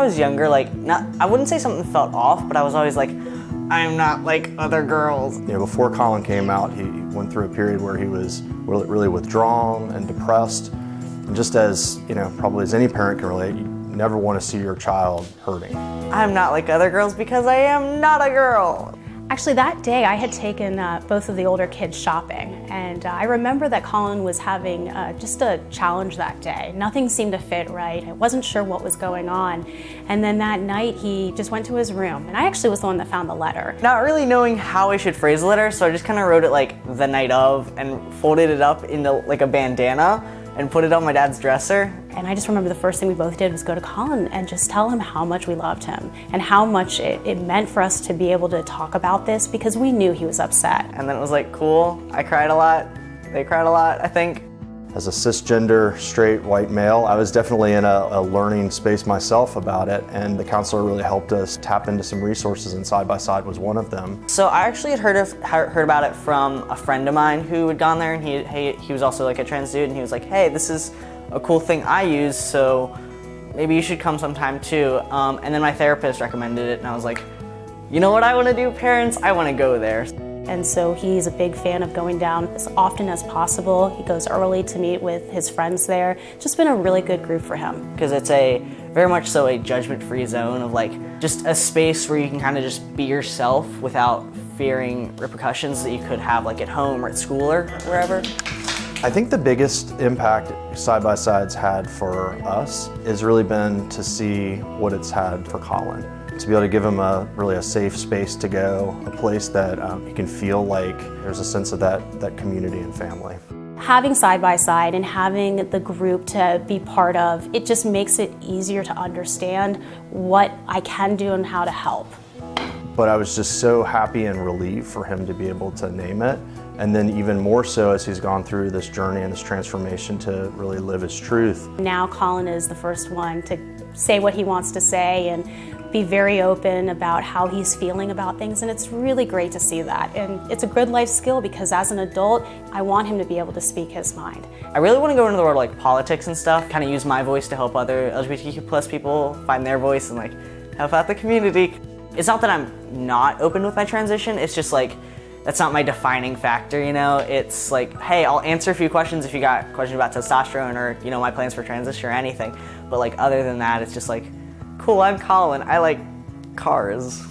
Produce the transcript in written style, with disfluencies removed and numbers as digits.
was younger, like, I wouldn't say something felt off, but I was always like, I'm not like other girls. You know, before Colin came out, he went through a period where he was really withdrawn and depressed. And just as, you know, probably as any parent can relate, you never want to see your child hurting. I'm not like other girls because I am not a girl. Actually, that day I had taken both of the older kids shopping, and I remember that Colin was having just a challenge that day. Nothing seemed to fit right. I wasn't sure what was going on. And then that night he just went to his room, and I actually was the one that found the letter. Not really knowing how I should phrase the letter, so I just kind of wrote it like the night of and folded it up into like a bandana and put it on my dad's dresser. And I just remember the first thing we both did was go to Colin and just tell him how much we loved him and how much it meant for us to be able to talk about this, because we knew he was upset. And then it was like, cool. I cried a lot. They cried a lot, I think. As a cisgender, straight, white male, I was definitely in a learning space myself about it, and the counselor really helped us tap into some resources, and Side by Side was one of them. So I actually had heard about it from a friend of mine who had gone there, and he was also like a trans dude, and he was like, hey, this is a cool thing I use, so maybe you should come sometime too. And then my therapist recommended it, and I was like, you know what I want to do, parents? I want to go there. And so he's a big fan of going down as often as possible. He goes early to meet with his friends there. Just been a really good group for him. Because it's very much so a judgment-free zone of like just a space where you can kind of just be yourself without fearing repercussions that you could have like at home or at school or wherever. I think the biggest impact Side by Side's had for us has really been to see what it's had for Colin. To be able to give him really a safe space to go, a place that he can feel like there's a sense of that community and family. Having Side by Side and having the group to be part of, it just makes it easier to understand what I can do and how to help. But I was just so happy and relieved for him to be able to name it. And then even more so as he's gone through this journey and this transformation to really live his truth. Now Colin is the first one to say what he wants to say and be very open about how he's feeling about things, and it's really great to see that. And it's a good life skill, because as an adult, I want him to be able to speak his mind. I really want to go into the world of like politics and stuff, kind of use my voice to help other LGBTQ plus people find their voice and like help out the community. It's not that I'm not open with my transition, it's just like, that's not my defining factor, you know? It's like, hey, I'll answer a few questions if you got questions about testosterone or, you know, my plans for transition or anything. But like, other than that, it's just like, cool, I'm Colin, I like cars.